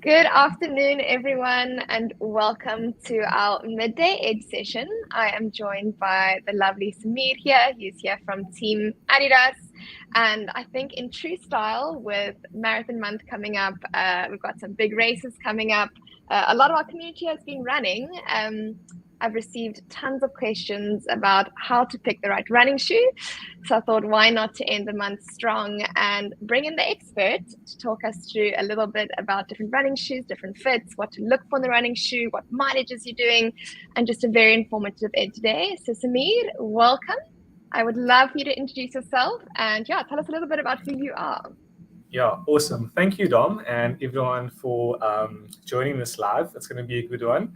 Good afternoon, everyone, and welcome to our midday ed session. I am joined by the lovely Samir here. He's here from Team Adidas. And I think in true style, with Marathon Month coming up, we've got some big races coming up. A lot of our community has been running. I've received tons of questions about how to pick the right running shoe. So I thought, why not to end the month strong and bring in the expert to talk us through a little bit about different running shoes, different fits, what to look for in the running shoe, what mileages you're doing, and just a very informative ed today. So Samir, welcome. I would love for you to introduce yourself and tell us a little bit about who you are. Yeah, awesome. Thank you, Dom, and everyone for joining this live. It's going to be a good one.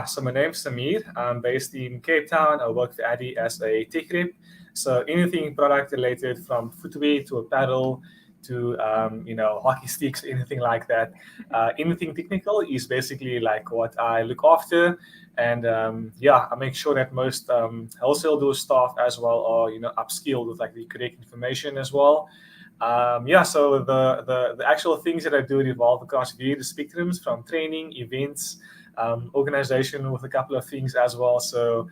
So my name's Samir. I'm based in Cape Town. I work for Addy as a tech rep. So anything product related, from footwear to apparel to hockey sticks, anything like that. Anything technical is basically like what I look after. And I make sure that most wholesale door staff as well are upskilled with like the correct information as well. So the actual things that I do revolve across various spectrums, from training, events, organization, with a couple of things as well. So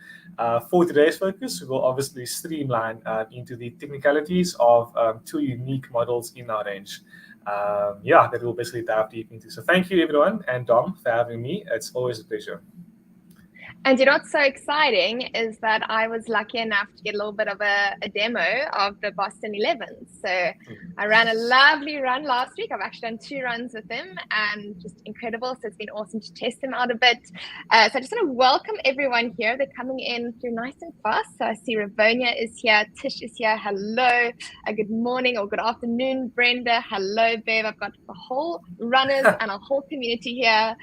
for today's focus, we will obviously streamline into the technicalities of two unique models in our range. That we'll basically dive deep into. So thank you, everyone, and Dom, for having me. It's always a pleasure. And what's so exciting is that I was lucky enough to get a little bit of a demo of the Boston 11. So I ran a lovely run last week. I've actually done 2 runs with him and just incredible. So it's been awesome to test him out a bit. So I just want to welcome everyone here. They're coming in through nice and fast. So I see Ravonia is here. Tish is here. Hello. Good morning or good afternoon, Brenda. Hello, Bev. I've got the whole runners and a whole community here.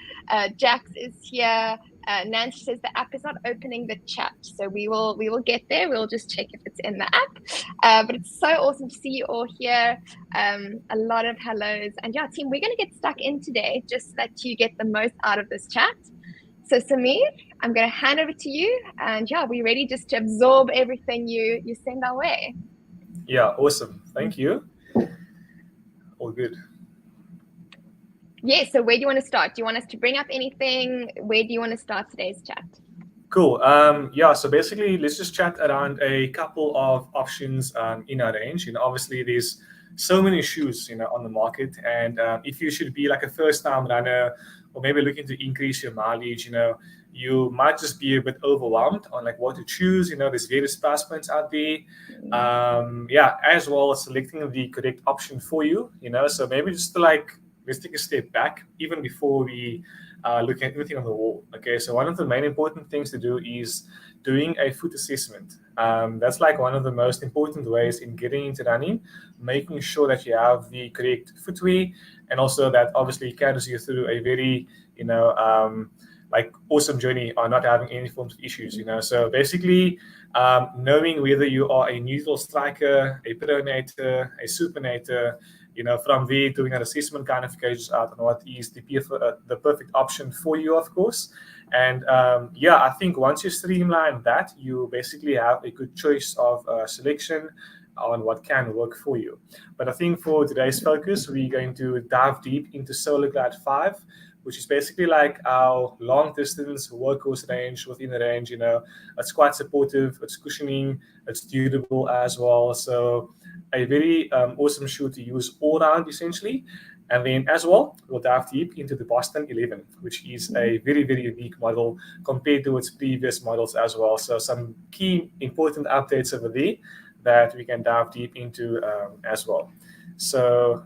Jax is here. Nancy says the app is not opening the chat, so we will get there. We'll just check if it's in the app. But it's so awesome to see you all here. A lot of hellos, and team, we're going to get stuck in today just so that you get the most out of this chat. So Samir, I'm going to hand over to you, and we're ready just to absorb everything you send our way. Yeah, awesome. Thank you. All good. Yeah, so where do you want to start? Do you want us to bring up anything? Where do you want to start today's chat? Cool. So basically, let's just chat around a couple of options in our range. Obviously, there's so many shoes, on the market, and if you should be like a first-time runner or maybe looking to increase your mileage, you might just be a bit overwhelmed on like what to choose. There's various price points out there. As well as selecting the correct option for you. So maybe just to let's take a step back even before we look at anything on the wall. Okay, so one of the main important things to do is doing a foot assessment. That's like one of the most important ways in getting into running, making sure that you have the correct footwear, and also that obviously carries you through a very, awesome journey on not having any forms of issues. So basically, knowing whether you are a neutral striker, a pronator, a supinator, from there doing an assessment kind of gauges out on what is the perfect option for you, of course. And I think once you streamline that, you basically have a good choice of selection on what can work for you. But I think for today's focus, we're going to dive deep into Solar Glide 5, which is basically like our long distance workhorse range within the range. It's quite supportive, it's cushioning, it's durable as well. So a very awesome shoe to use all around, essentially. And then as well, we'll dive deep into the Boston 11, which is a very, very unique model compared to its previous models as well. So some key important updates over there that we can dive deep into as well. So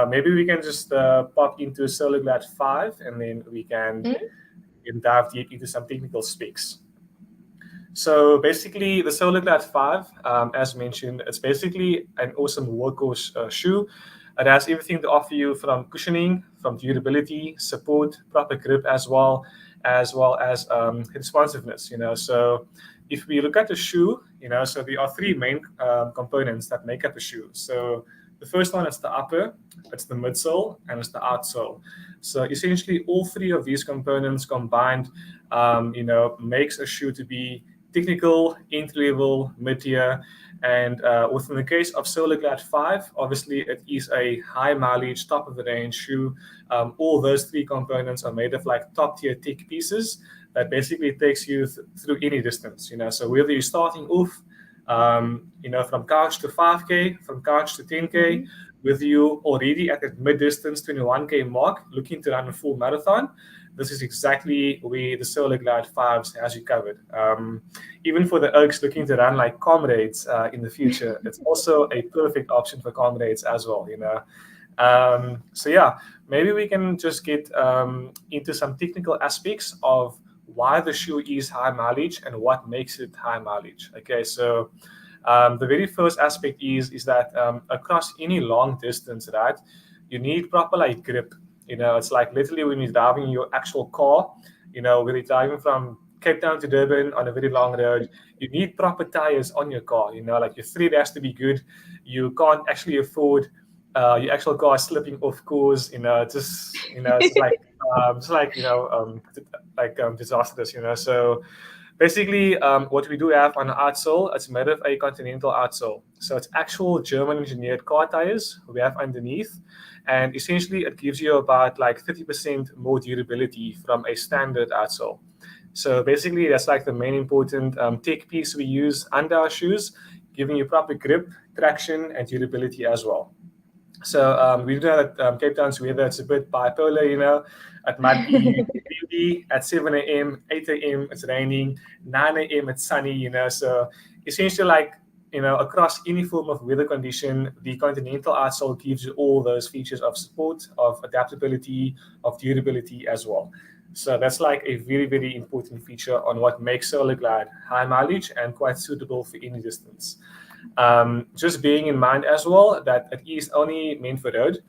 maybe we can just pop into Solar Glide 5, and then we can dive deep into some technical specs. So basically, the Solar Glide 5, as mentioned, it's basically an awesome workhorse shoe. It has everything to offer you, from cushioning, from durability, support, proper grip as well as responsiveness. So if we look at the shoe, so there are 3 main components that make up a shoe. So the first one is the upper, it's the midsole, and it's the outsole. So essentially, all 3 of these components combined, makes a shoe to be technical, entry-level, mid-tier, and within the case of SolarGlide 5, obviously it is a high mileage, top of the range shoe. All those three components are made of like top tier tech pieces that basically takes you through any distance. So whether you're starting off, from couch to 5K, from couch to 10K, with you already at that mid-distance 21K mark, looking to run a full marathon, this is exactly where the SolarGlide 5s has you covered. Even for the Oaks looking to run like comrades in the future, it's also a perfect option for comrades as well. So yeah, maybe we can just get into some technical aspects of why the shoe is high mileage and what makes it high mileage. Okay, so the very first aspect is that across any long distance, right, you need proper like grip. It's like literally when you're driving your actual car, when you're driving from Cape Town to Durban on a very long road, you need proper tires on your car. Like your thread has to be good. You can't actually afford your actual car slipping off course. It's like disastrous. So basically, what we do have on the outsole, it's made of a Continental outsole. So it's actual German engineered car tires we have underneath. And essentially, it gives you about like 30% more durability from a standard outsole. So basically, that's like the main important tech piece we use under our shoes, giving you proper grip, traction, and durability as well. So we know that Cape Town's weather, it's a bit bipolar. It might be windy at 7 a.m., 8 a.m., it's raining, 9 a.m., it's sunny. So essentially, like, across any form of weather condition, the Continental outsole gives you all those features of support, of adaptability, of durability as well. So that's like a very, very important feature on what makes SolarGlide high mileage and quite suitable for any distance. Just being in mind as well that it is only meant for road.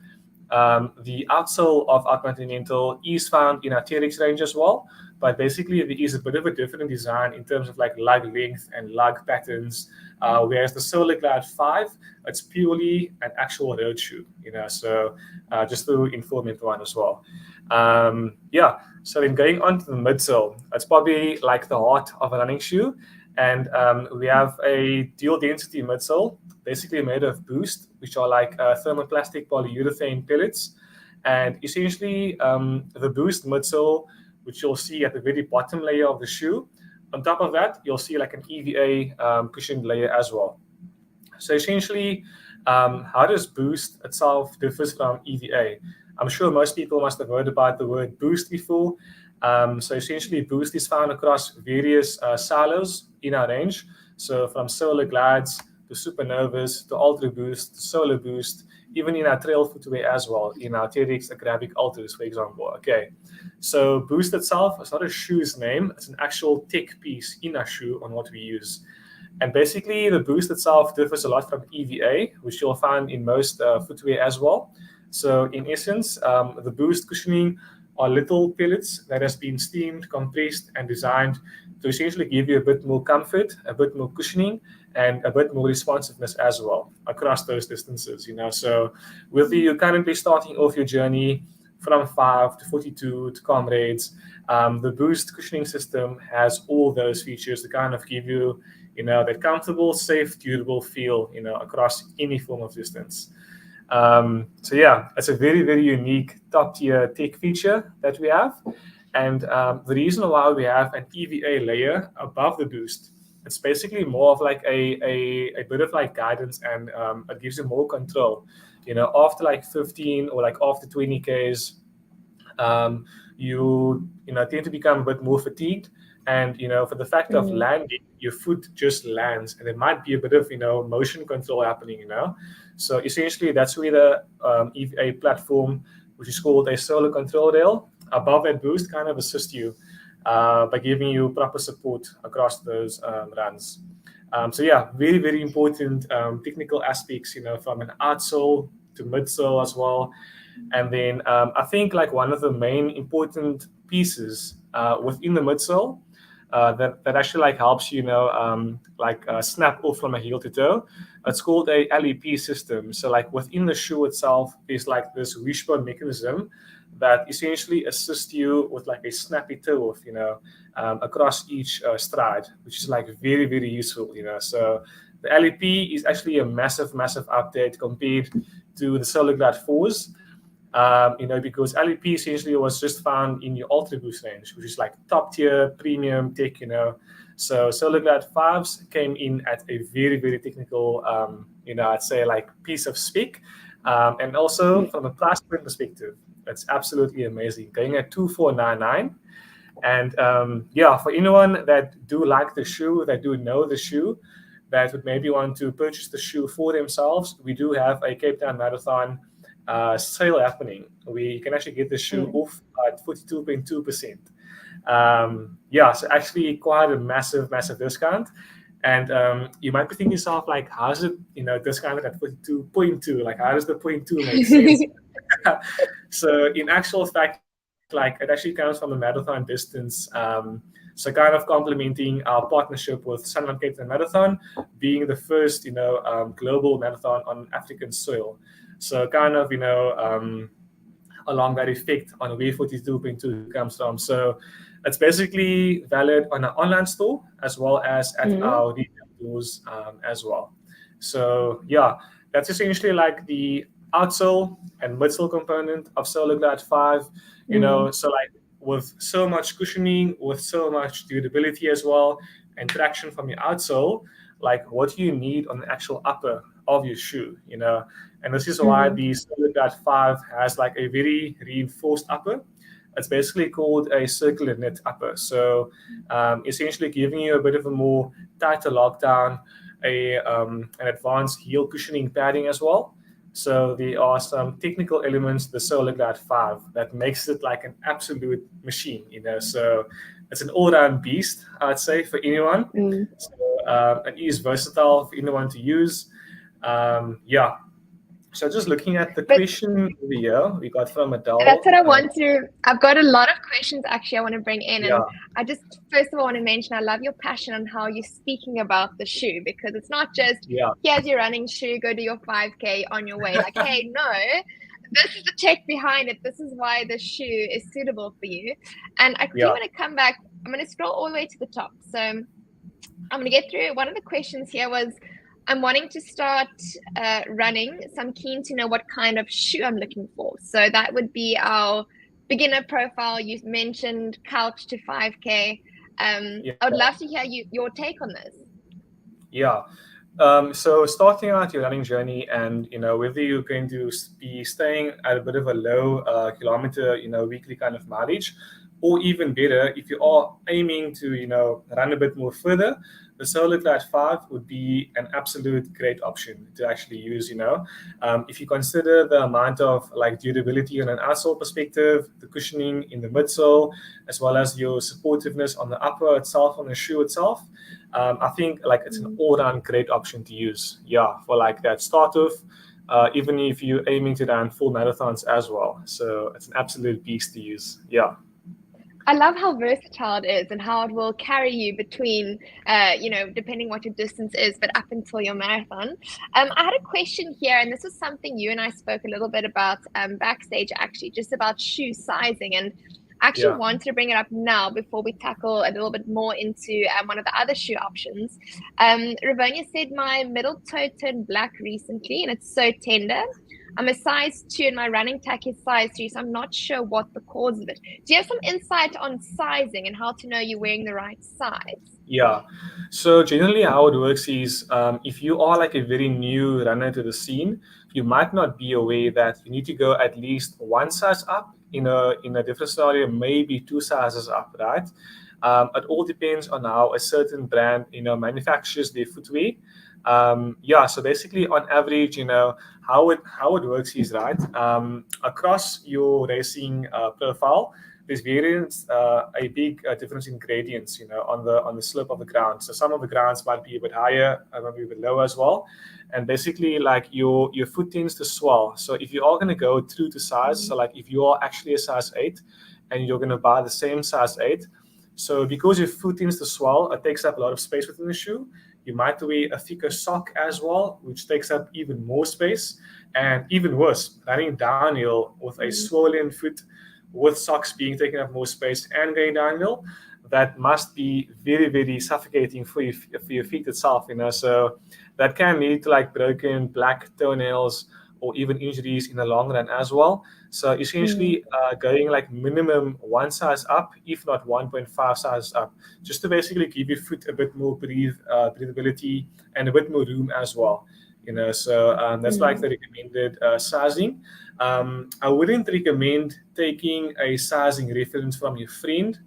The outsole of our Continental is found in our TRX range as well, but basically there is a bit of a different design in terms of like lug length and lug patterns, whereas the SolarGlide 5, it's purely an actual road shoe, so just to inform everyone as well. Yeah, so then going on to the midsole, it's probably like the heart of a running shoe. And we have a dual density midsole, basically made of Boost, which are like thermoplastic polyurethane pellets. And essentially, the Boost midsole, which you'll see at the very bottom layer of the shoe, on top of that, you'll see like an EVA cushioned layer as well. So essentially, how does Boost itself differ from EVA? I'm sure most people must have heard about the word Boost before. So essentially, Boost is found across various silos in our range. So from SolarGlides to Supernovas to Ultra Boost to Solar Boost, even in our trail footwear as well, in our TRX Agravic Ultras, for example. Okay, so Boost itself is not a shoe's name; it's an actual tech piece in our shoe on what we use. And basically, the Boost itself differs a lot from EVA, which you'll find in most footwear as well. So in essence, the Boost cushioning are little pellets that has been steamed, compressed, and designed to essentially give you a bit more comfort, a bit more cushioning, and a bit more responsiveness as well across those distances. So whether you're currently starting off your journey from 5 to 42 to comrades, the Boost cushioning system has all those features to kind of give you, that comfortable, safe, durable feel, across any form of distance. So yeah, it's a very, very unique top tier tech feature that we have. And the reason why we have an EVA layer above the Boost, it's basically more of like a bit of like guidance, and it gives you more control. After like 15 or like after 20 Ks, you tend to become a bit more fatigued. And for the fact of landing, your foot just lands, and there might be a bit of motion control happening. So essentially, that's where the EVA platform, which is called a solar control rail, above that Boost, kind of assists you by giving you proper support across those runs. So yeah, very, very important technical aspects, from an outsole to midsole as well. And then I think like one of the main important pieces within the midsole that actually like helps you, snap off from a heel to toe. It's called a LEP system. So like within the shoe itself is like this wishbone mechanism that essentially assists you with like a snappy toe off, across each stride, which is like very, very useful, So the LEP is actually a massive, massive update compared to the Solarglide 4s. Because LEP essentially was just found in your Ultra Boost range, which is like top tier premium tech, So Solarglide 5s came in at a very, very technical, I'd say like piece of spec. And also from a price point perspective, it's absolutely amazing. Going at 2,499. And for anyone that do like the shoe, that do know the shoe, that would maybe want to purchase the shoe for themselves, we do have a Cape Town Marathon sale happening. We can actually get the shoe off at 42.2%. So actually quite a massive, massive discount. And you might be thinking yourself, like, how is it, discounted at 42.2? Like, how does the 0.2 make sense? So in actual fact, like it actually comes from the marathon distance. So kind of complementing our partnership with Sanlam Cape Town Marathon, being the first, global marathon on African soil. So kind of, along that effect on where 42.2 comes from. So it's basically valid on our online store as well as at our retail stores as well. So that's essentially like the outsole and midsole component of Solarglide 5. So like with so much cushioning, with so much durability as well, and traction from your outsole, like what do you need on the actual upper of your shoe, And this is why the Solarglide 5 has like a very reinforced upper. It's basically called a circular knit upper. So essentially giving you a bit of a more tighter lockdown, an advanced heel cushioning padding as well. So there are some technical elements to the Solarglide 5 that makes it like an absolute machine, So it's an all-round beast, I'd say, for anyone. So it is versatile for anyone to use. So just looking at the question over here, we got from Adele. That's what I want to. I've got a lot of questions actually I want to bring in. And I just first of all want to mention I love your passion on how you're speaking about the shoe, because it's not just here's your running shoe, go do your 5K on your way. Like, hey, no, this is the tech behind it. This is why the shoe is suitable for you. And I do want to come back. I'm going to scroll all the way to the top. So I'm going to get through. One of the questions here was, I'm wanting to start running, so I'm keen to know what kind of shoe I'm looking for. So that would be our beginner profile. You mentioned couch to 5K. I would love to hear your take on this. So starting out your running journey, and whether you're going to be staying at a bit of a low kilometer, weekly kind of mileage, or even better, if you are aiming to run a bit more further, the Solarglide 5 would be an absolute great option to actually use. If you consider the amount of like durability on an outsole perspective, the cushioning in the midsole, as well as your supportiveness on the upper itself, on the shoe itself, I think like it's an all-round great option to use. For like that start off, even if you're aiming to run full marathons as well. So it's an absolute beast to use. I love how versatile it is and how it will carry you between, depending what your distance is, but up until your marathon. I had a question here, and this was something you and I spoke a little bit about backstage, actually, just about shoe sizing. And I actually want to bring it up now before we tackle a little bit more into one of the other shoe options. Ravonia said, my middle toe turned black recently, and it's so tender. I'm a size 2 and my running tack is size 3, so I'm not sure what the cause of it. Do you have some insight on sizing and how to know you're wearing the right size? So generally how it works is if you are like a very new runner to the scene, you might not be aware that you need to go at least one size up in a different scenario, maybe 2 sizes up, right? It all depends on how a certain brand manufactures their footwear. So basically on average, how it works is, right, across your racing profile, there's variance, a big difference in gradients, on the slope of the ground. So some of the grounds might be a bit higher, maybe a bit lower as well. And basically, like your foot tends to swell. So if you are going to go true to size, so like if you are actually a size 8 and you're going to buy the same size 8, So because your foot tends to swell, it takes up a lot of space within the shoe. You might wear a thicker sock as well, which takes up even more space. And even worse, running downhill with a swollen foot with socks being taking up more space and going downhill, that must be very, very suffocating for your feet itself, So that can lead to like broken black toenails or even injuries in the long run as well. So essentially going like minimum one size up, if not 1.5 sizes up, just to basically give your foot a bit more breathability and a bit more room as well. So that's like the recommended sizing. I wouldn't recommend taking a sizing reference from your friend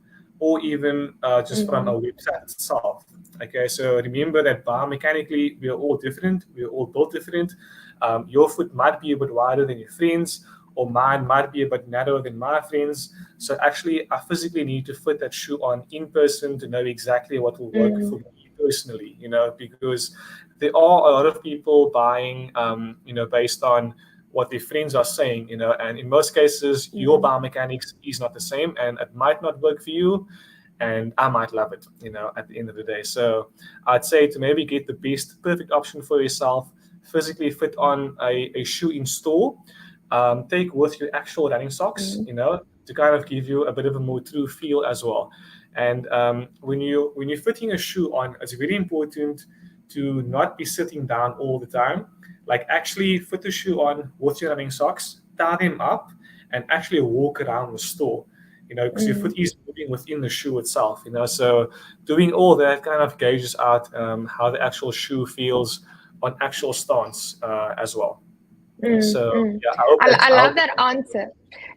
or even just from a website itself. Okay, so remember that biomechanically we are all different. We are all built different. Your foot might be a bit wider than your friend's, or mine might be a bit narrower than my friend's. So actually, I physically need to fit that shoe on in person to know exactly what will work for me personally. Because there are a lot of people buying, based on what their friends are saying, and in most cases, your biomechanics is not the same, and it might not work for you, and I might love it, at the end of the day. So I'd say to maybe get the best, perfect option for yourself, physically fit on a shoe in store, take with your actual running socks, to kind of give you a bit of a more true feel as well. And when you're fitting a shoe on, it's very important to not be sitting down all the time. Like actually fit the shoe on with your running socks, tie them up, and actually walk around the store. Because your foot is moving within the shoe itself. So doing all that kind of gauges out how the actual shoe feels on actual stance as well. So yeah, I hope I love that that answer.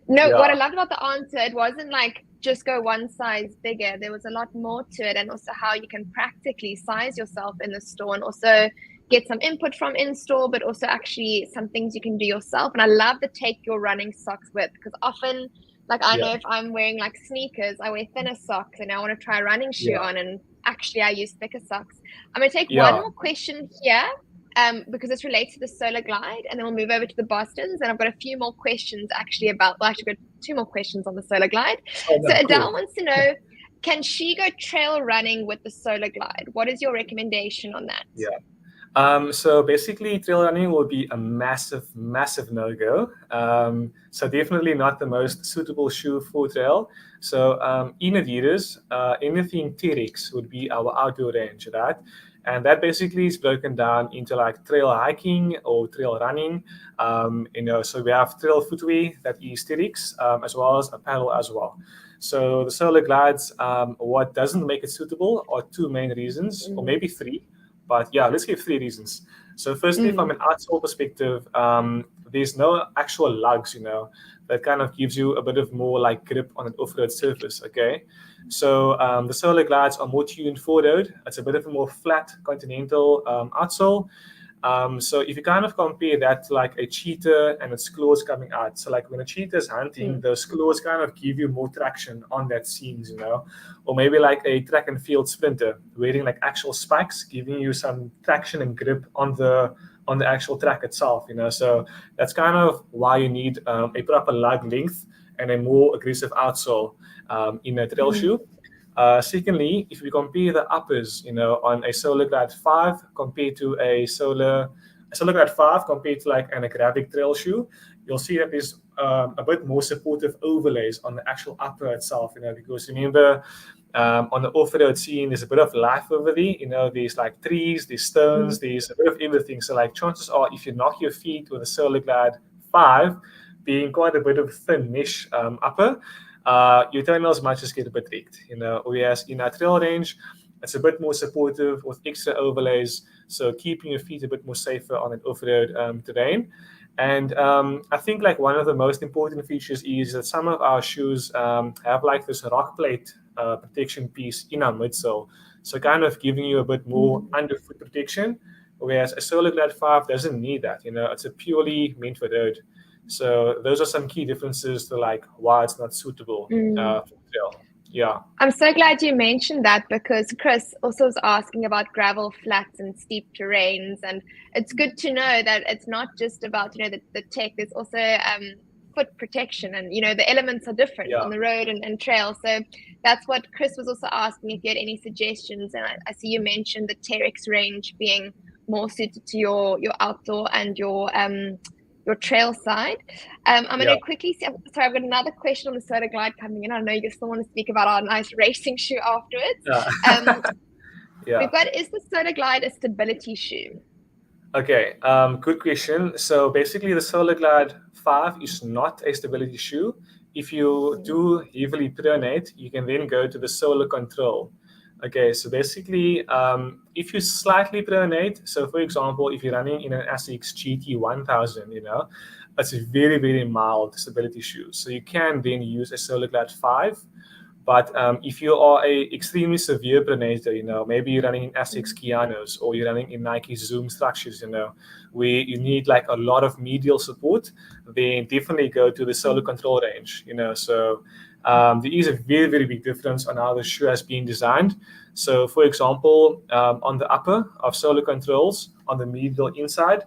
No, yeah. what I loved about the answer, it wasn't like just go one size bigger. There was a lot more to it, and also how you can practically size yourself in the store and also get some input from in store, but also actually some things you can do yourself. And I love the take your running socks with, because often, like I know if I'm wearing like sneakers, I wear thinner socks and I want to try a running shoe on, and actually I use thicker socks. I'm going to take one more question here. Because it's related to the Solar Glide, and then we'll move over to the Bostons. And I've got a few more questions actually about, well, actually, I've got 2 more questions on the Solar Glide. Oh, no, so Adele cool. wants to know, can she go trail running with the Solar Glide? What is your recommendation on that? Yeah. So basically, trail running will be a massive, massive no-go. So definitely not the most suitable shoe for trail. So in adidas, anything TRX would be our outdoor range, right? And that basically is broken down into like trail hiking or trail running. So we have trail footwear that is TRX, as well as apparel as well. So the Solar Glides, what doesn't make it suitable are 2 main reasons, or maybe 3. But yeah, let's give 3 reasons. So firstly, from an outsole perspective, there's no actual lugs, that kind of gives you a bit of more like grip on an off-road surface, okay? So the Solar Glides are more tuned for road. It's a bit of a more flat continental outsole. So if you kind of compare that to like a cheetah and its claws coming out, so like when a cheetah is hunting, those claws kind of give you more traction on that scenes, or maybe like a track and field sprinter wearing like actual spikes, giving you some traction and grip on the actual track itself, So that's kind of why you need a proper lug length and a more aggressive outsole in a trail shoe. Secondly, if we compare the uppers, on a Solar Glide 5 compared to a Solar Glide 5 compared to like an agravic trail shoe, you'll see that there's a bit more supportive overlays on the actual upper itself, because remember, on the off-road scene, there's a bit of life over there, there's like trees, there's stones, there's a bit of everything. So like chances are, if you knock your feet with a Solar Glide 5, being quite a bit of thin mesh upper, your toenails might just get a bit wrecked, whereas in our trail range, it's a bit more supportive with extra overlays, so keeping your feet a bit more safer on an off-road terrain. And I think like one of the most important features is that some of our shoes have like this rock plate protection piece in our midsole, so kind of giving you a bit more underfoot protection, whereas a Solar Glide 5 doesn't need that, it's a purely meant for road. So those are some key differences to like why it's not suitable for trail. Yeah. I'm so glad you mentioned that, because Chris also was asking about gravel flats and steep terrains, and it's good to know that it's not just about the tech. There's also foot protection, and the elements are different on the road and trail. So that's what Chris was also asking, if you had any suggestions. And I see you mentioned the Terex range being more suited to your outdoor and your trail side. I'm going to quickly see. Sorry, I've got another question on the Solar Glide coming in. I know you still want to speak about our nice racing shoe afterwards. We've got, is the Solar Glide a stability shoe? Okay, good question. So basically, the Solar Glide 5 is not a stability shoe. If you do heavily pronate, you can then go to the Solar Control. Okay, so basically, if you slightly pronate, so for example, if you're running in an ASICS GT 1000, it's a very, very mild stability shoe. So you can then use a Solar Glide 5. But if you are a extremely severe pronator, maybe you're running in ASICS Kianos, or you're running in Nike Zoom structures, where you need like a lot of medial support, then definitely go to the Solar Control range. So there is a very, very big difference on how the shoe has been designed. So for example, on the upper of Solar Controls, on the medial inside,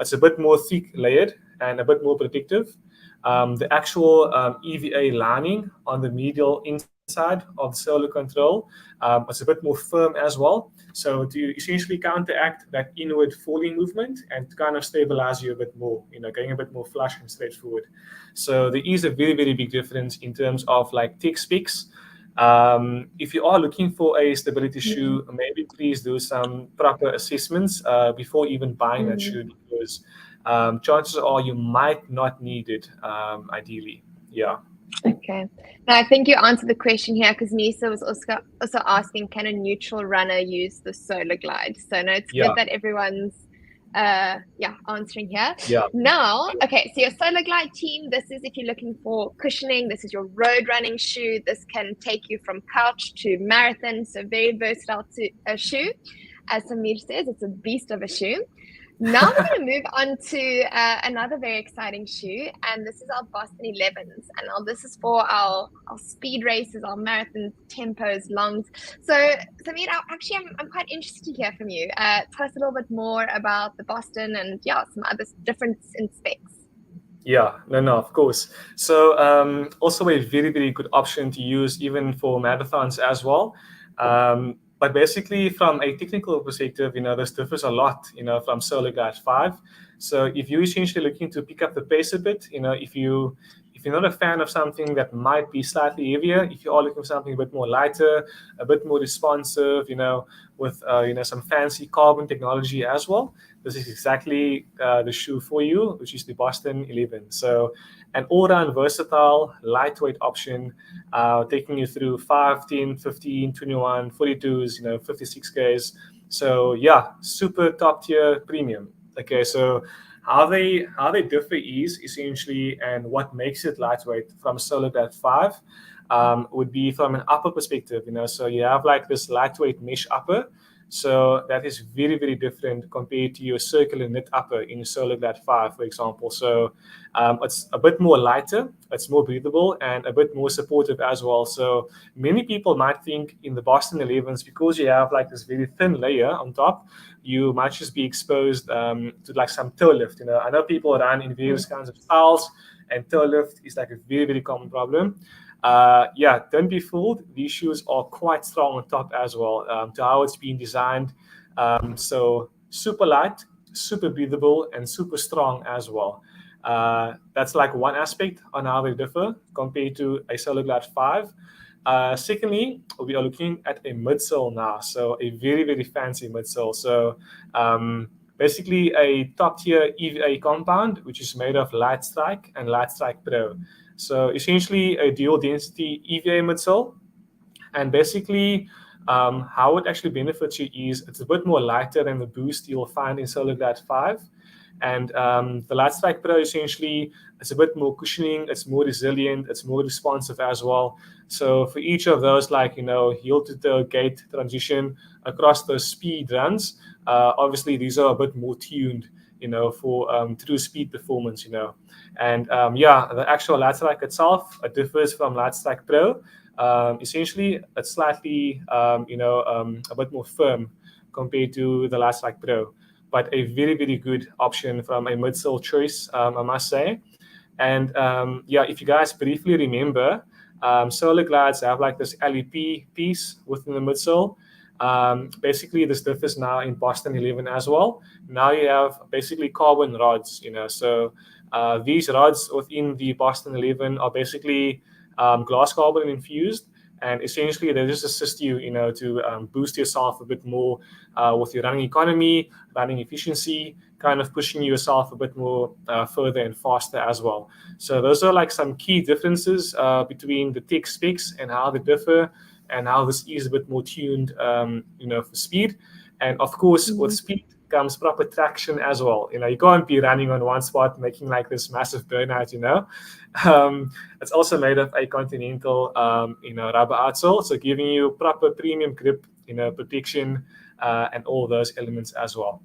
it's a bit more thick layered and a bit more protective. The actual EVA lining on the medial inside of the Solar Control, it's a bit more firm as well. So to essentially counteract that inward falling movement and to kind of stabilize you a bit more, going a bit more flush and straightforward. So there is a very, very big difference in terms of like tech specs. If you are looking for a stability shoe, maybe please do some proper assessments before even buying that shoe, because chances are you might not need it, ideally. Yeah. Okay. Now, I think you answered the question here, because Nisa was also asking, can a neutral runner use the Solar Glide? So no, it's good that everyone's answering here. Now, okay, so your Solar Glide team, this is if you're looking for cushioning, this is your road running shoe. This can take you from couch to marathon, so very versatile shoe. As Samir says, it's a beast of a shoe. Now we're going to move on to another very exciting shoe, and this is our Boston 11s. And this is for our speed races, our marathon tempos, longs. So, Samir, I'm quite interested to hear from you. Tell us a little bit more about the Boston and some other difference in specs. Yeah, no, of course. So also a very, very good option to use even for marathons as well. But basically, from a technical perspective, this differs a lot, from Solar Glide 5. So if you're essentially looking to pick up the pace a bit, if you're not a fan of something that might be slightly heavier, if you are looking for something a bit more lighter, a bit more responsive, with some fancy carbon technology as well, this is exactly the shoe for you, which is the Boston 11. So an all-round versatile, lightweight option, taking you through 5, 10, 15, 21, 42s, 56Ks. So yeah, super top tier premium. Okay, so how they differ is essentially, and what makes it lightweight from Solar Glide 5 would be from an upper perspective. So you have like this lightweight mesh upper. So that is very, very different compared to your circular knit upper in Solar Glide 5, for example. So it's a bit more lighter, it's more breathable, and a bit more supportive as well. So many people might think in the Boston 11s, because you have like this very thin layer on top, you might just be exposed to like some toe lift. I know people run in various kinds of styles, and toe lift is like a very, very common problem. Don't be fooled. These shoes are quite strong on top as well, to how it's been designed. So super light, super breathable, and super strong as well. That's like one aspect on how they differ compared to a Solar Glide 5. Secondly, we are looking at a midsole now, so a very, very fancy midsole. So basically a top tier EVA compound, which is made of Light Strike and Light Strike Pro. So essentially a dual density EVA midsole. And basically how it actually benefits you is it's a bit more lighter than the boost you'll find in Solar Glide 5. And the Light Strike Pro essentially, it's a bit more cushioning, it's more resilient, it's more responsive as well. So for each of those, like, heel to toe gait transition across those speed runs, obviously these are a bit more tuned, for true speed performance, And the actual Light Strike itself, it differs from Light Strike Pro. Essentially, it's slightly, a bit more firm compared to the Light Strike Pro, but a very, very good option from a midsole choice, I must say. And if you guys briefly remember, solar glides have like this LEP piece within the midsole. Basically, this differs now in Boston 11 as well. Now you have basically carbon rods, so these rods within the Boston 11 are basically glass carbon infused, and essentially they just assist you, to boost yourself a bit more with your running economy, running efficiency, kind of pushing yourself a bit more further and faster as well. So those are like some key differences between the tech specs and how they differ, and how this is a bit more tuned, for speed. And of course, with speed comes proper traction as well. You can't be running on one spot making like this massive burnout. It's also made of a continental, rubber outsole, so giving you proper premium grip, protection, and all those elements as well.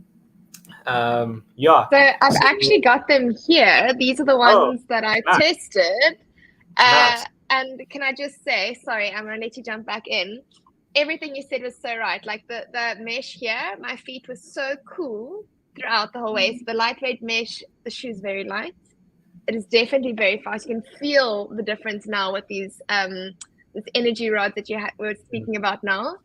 So I've actually got them here. These are the ones that I tested. Nice. And can I just say, sorry, I'm going to let you jump back in. Everything you said was so right. Like the mesh here, my feet were so cool throughout the whole way. So the lightweight mesh, the shoe's very light. It is definitely very fast. You can feel the difference now with these this energy rod that we're speaking about now.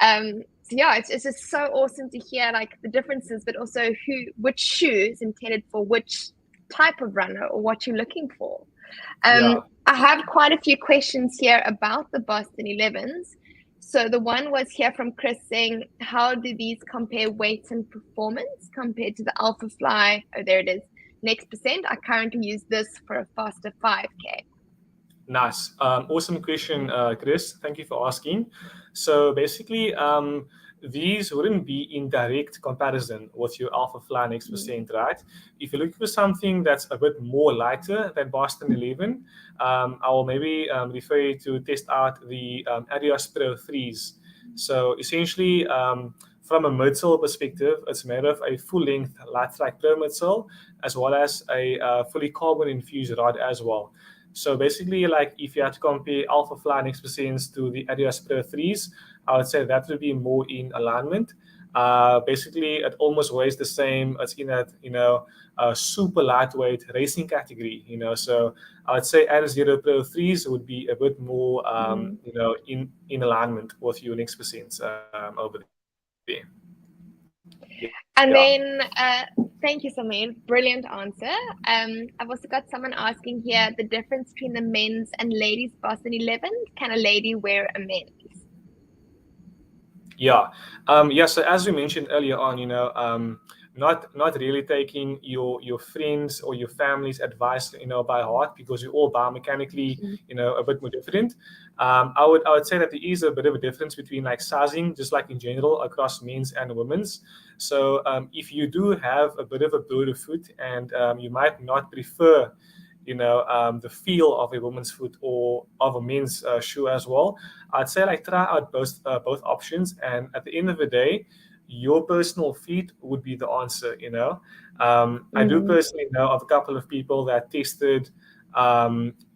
So yeah, it's just so awesome to hear like the differences, but also which shoes intended for which type of runner or what you're looking for. I have quite a few questions here about the Boston 11s. So the one was here from Chris saying, how do these compare weight and performance compared to the Alpha Fly? Oh, there it is. Next percent. I currently use this for a faster 5K. Nice. Awesome question, Chris. Thank you for asking. So basically, these wouldn't be in direct comparison with your Alpha Fly Next Percent, right? If you're looking for something that's a bit more lighter than Boston 11, I will maybe refer you to test out the adidas Pro 3s. So essentially, from a midsole perspective, it's made of a full-length light strike Pro midsole, as well as a fully carbon-infused rod as well. So basically, like if you had to compare Alpha Fly Next Percent to the adidas Pro 3s, I would say that would be more in alignment. Basically, it almost weighs the same. It's in that, super lightweight racing category, So I would say adidas Zero Pro 3s would be a bit more, in alignment with your Next Percent over there. And then, thank you, Samir. Brilliant answer. I've also got someone asking here the difference between the men's and ladies Boston 11. Can a lady wear a men's? So as we mentioned earlier on, not really taking your friends or your family's advice, by heart, because we're all biomechanically, a bit more different. I would say that there is a bit of a difference between like sizing, just like in general across men's and women's. So if you do have a bit of a broader foot and you might not prefer the feel of a woman's foot or of a men's shoe as well, I'd say like try out both options, and at the end of the day, your personal feet would be the answer. I do personally know of a couple of people that tested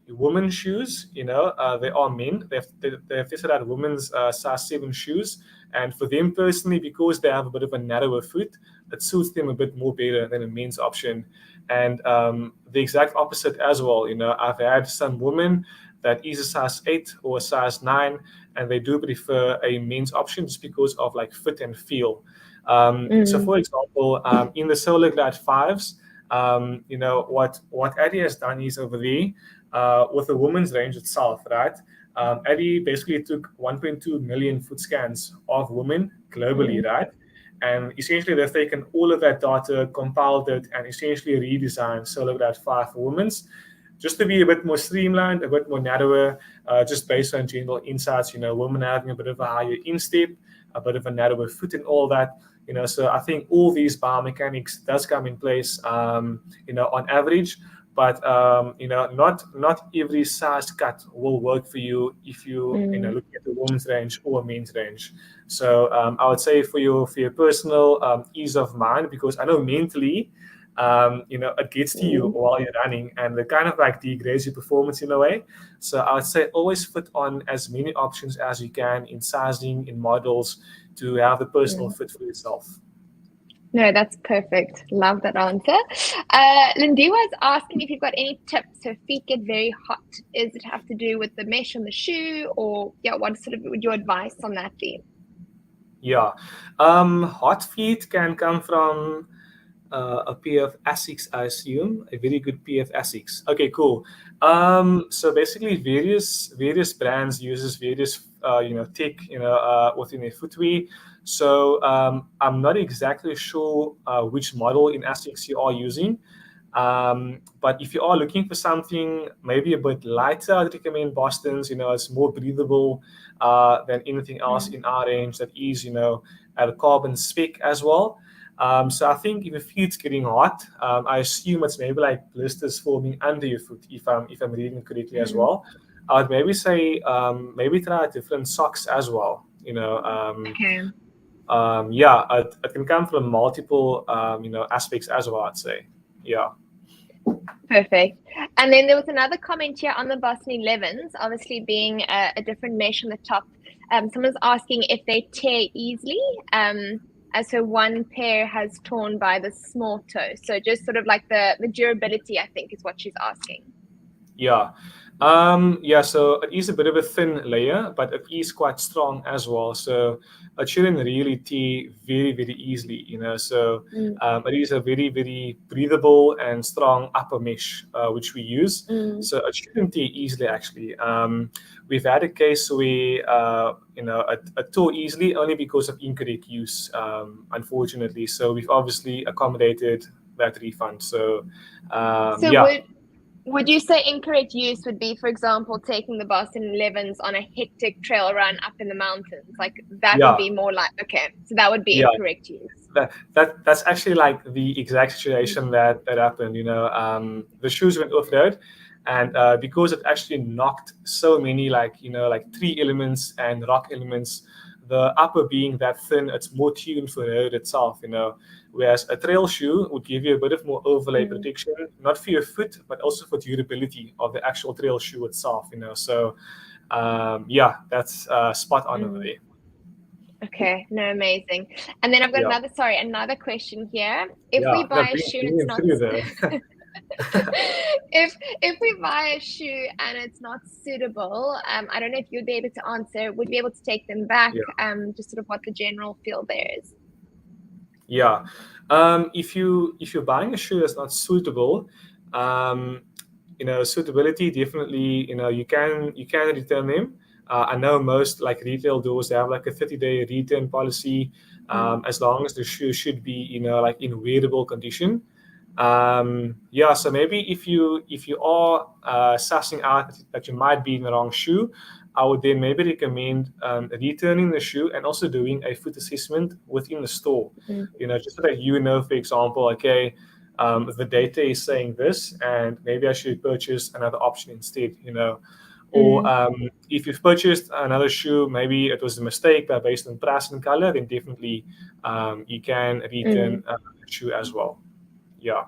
women's shoes. They are men. They've tested out women's size 7 shoes, and for them personally, because they have a bit of a narrower foot, it suits them a bit more better than a men's option. And the exact opposite as well. I've had some women that is a size 8 or a size 9, and they do prefer a men's option just because of like fit and feel. So for example, in the Solar Glide 5s, what Addy has done is over there with the women's range itself, right? Addy basically took 1.2 million foot scans of women globally, right? And essentially, they've taken all of that data, compiled it, and essentially redesigned Solar Glide 5 for women's, just to be a bit more streamlined, a bit more narrower, just based on general insights. Women having a bit of a higher instep, a bit of a narrower foot, and all that. So I think all these biomechanics does come in place, on average. But not every size cut will work for you if you look at the women's range or men's range. So I would say for your personal ease of mind, because I know mentally, it gets to you while you're running, and it kind of like degrades your performance in a way. So I would say always fit on as many options as you can in sizing, in models, to have the personal fit for yourself. No, that's perfect. Love that answer. Lindy was asking if you've got any tips. Her feet get very hot. Is it have to do with the mesh on the shoe, or yeah, what sort of would your advice on that be? Yeah. Hot feet can come from a pair of Asics, I assume, a very good pair of Asics. Okay, cool. So basically, various brands uses various tech within their footwear. So I'm not exactly sure which model in Asics you are using. But if you are looking for something maybe a bit lighter, I'd recommend Boston's. It's more breathable than anything else in our range that is, at a carbon spec as well. So I think if your feet's getting hot, I assume it's maybe like blisters forming under your foot, if I'm reading it correctly as well. I would maybe say maybe try different socks as well. Okay. Yeah, it can come from multiple aspects as well, I'd say. Yeah. Perfect. And then there was another comment here on the Boston 11s, obviously being a different mesh on the top. Someone's asking if they tear easily, as her one pair has torn by the small toe. So just sort of like the durability, I think, is what she's asking. Yeah. Yeah, so it is a bit of a thin layer, but it is quite strong as well. So it shouldn't really tear very, very easily, So it is a very, very breathable and strong upper mesh, which we use. So it shouldn't tear easily, actually. We've had a case where, it tore easily only because of incorrect use, unfortunately. So we've obviously accommodated that refund. So, So yeah. would you say incorrect use would be, for example, taking the Boston 11s on a hectic trail run up in the mountains? Like that would Yeah. be more like, okay, so that would be Yeah. incorrect use. That's actually like the exact situation that happened. The shoes went off road, and because it actually knocked so many like tree elements and rock elements, the upper being that thin, it's more tuned for the road itself. Whereas a trail shoe would give you a bit of more overlay protection, not for your foot, but also for durability of the actual trail shoe itself. So yeah, that's spot on over there. Okay, no, amazing. And then I've got Yeah. another question here. If we Yeah, no, buy a shoe, bring it's them not through there. if we buy a shoe and it's not suitable, I don't know if you'd be able to answer, would be able to take them back, Yeah. just sort of what the general feel there is. Yeah. If you're buying a shoe that's not suitable, um, suitability definitely, you can return them. I know most like retail doors, they have like a 30-day return policy, as long as the shoe should be, like in wearable condition. Yeah, so maybe if you are sussing out that you might be in the wrong shoe, I would then maybe recommend returning the shoe and also doing a foot assessment within the store. Just so that for example, okay, the data is saying this, and maybe I should purchase another option instead. Or if you've purchased another shoe, maybe it was a mistake, but based on price and color, then definitely you can return the shoe as well. Yeah.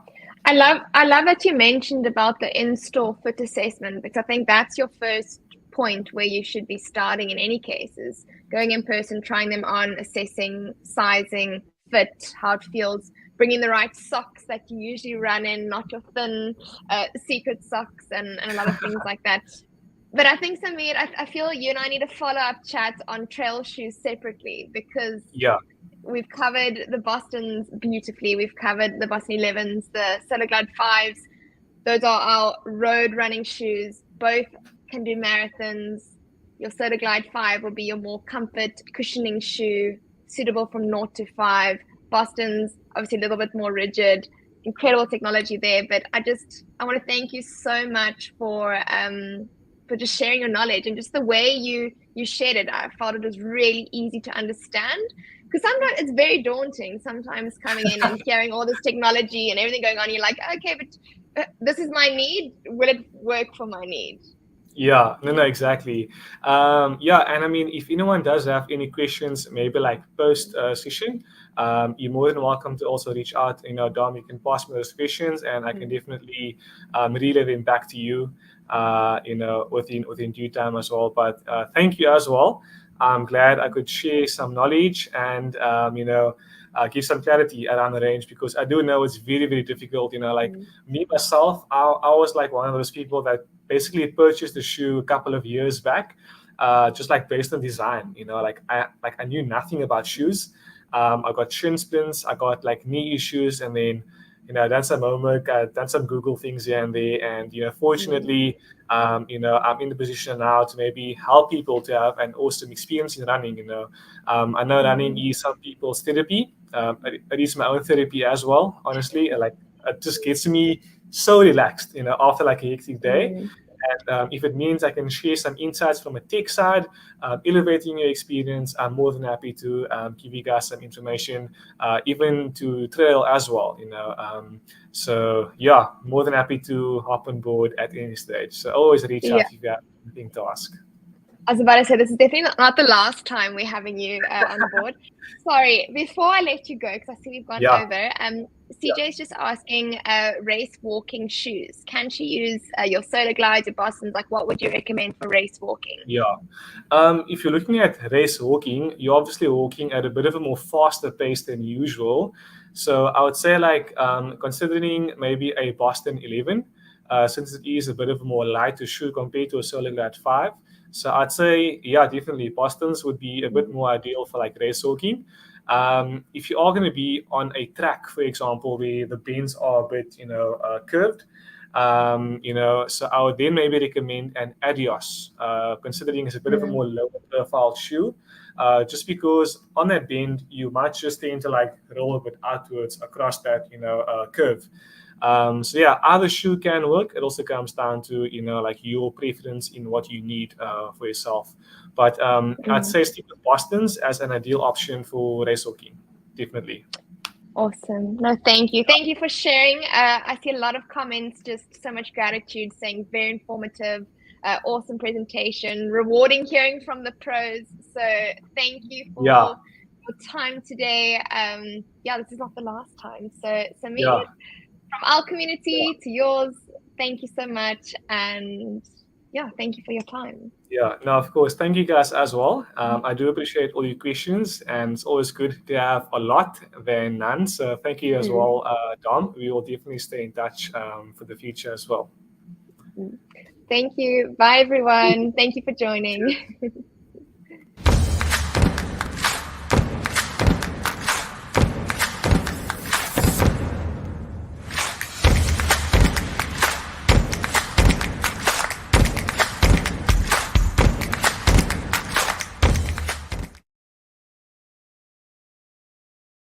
I love that you mentioned about the in-store fit assessment, because I think that's your first point where you should be starting in any cases, going in person, trying them on, assessing sizing, fit, how it feels, bringing the right socks that you usually run in, not your thin secret socks and a lot of things like that. But I think, Samir, I feel you and I need a follow-up chat on trail shoes separately, because Yeah. we've covered the Bostons beautifully. We've covered the Boston 11s, the Solar Glide 5s. Those are our road running shoes. Both can do marathons. Your Solar Glide 5 will be your more comfort cushioning shoe, suitable from 0 to 5. Boston's obviously a little bit more rigid. Incredible technology there. But I want to thank you so much for just sharing your knowledge, and just the way you shared it. I felt it was really easy to understand, because sometimes it's very daunting, sometimes coming in and hearing all this technology and everything going on. You're like, okay, but this is my need. Will it work for my need? Yeah, no, exactly. Yeah, and I mean, if anyone does have any questions, maybe like post session, you're more than welcome to also reach out. Dom, you can pass me those questions, and I can definitely relay them back to you. Within due time as well. But thank you as well. I'm glad I could share some knowledge and give some clarity around the range, because I do know it's very, very difficult. Like me myself, I was like one of those people that basically purchased the shoe a couple of years back, just like based on design. Like I knew nothing about shoes. I got shin splints, I got like knee issues, and then done some homework, done some Google things here and there, and fortunately, I'm in the position now to maybe help people to have an awesome experience in running. I know running is some people's therapy. It is my own therapy as well. Honestly, like it just gets me so relaxed, after like a hectic day. And if it means I can share some insights from a tech side, elevating your experience, I'm more than happy to give you guys some information, even to trail as well. So yeah, more than happy to hop on board at any stage. So always reach out if you have anything to ask. I was about to say, this is definitely not the last time we're having you on board. Sorry, before I let you go, because I see we've gone over, CJ is just asking race walking shoes. Can she use your Solar Glides, your Bostons? Like, what would you recommend for race walking? Yeah. If you're looking at race walking, you're obviously walking at a bit of a more faster pace than usual. So I would say, like, considering maybe a Boston 11, since it is a bit of a more lighter shoe compared to a Solar Glide 5. So I'd say, yeah, definitely Bostons would be a bit more ideal for like race walking. If you are going to be on a track, for example, where the bends are a bit, curved, so I would then maybe recommend an adidas, considering it's a bit of a more lower profile shoe, just because on that bend you might just tend to like roll a bit outwards across that curve. So yeah, either shoe can work. It also comes down to like your preference in what you need for yourself. But I'd say stick with Boston's as an ideal option for race walking, definitely. Awesome. No, thank you. Thank you for sharing. I see a lot of comments, just so much gratitude, saying very informative, awesome presentation, rewarding hearing from the pros. So thank you for your time today. This is not the last time. So maybe from our community to yours, thank you so much. And thank you for your time. Yeah, no, of course. Thank you guys as well. I do appreciate all your questions, and it's always good to have a lot than none. So thank you as well, Dom. We will definitely stay in touch for the future as well. Thank you. Bye, everyone. Thank you for joining.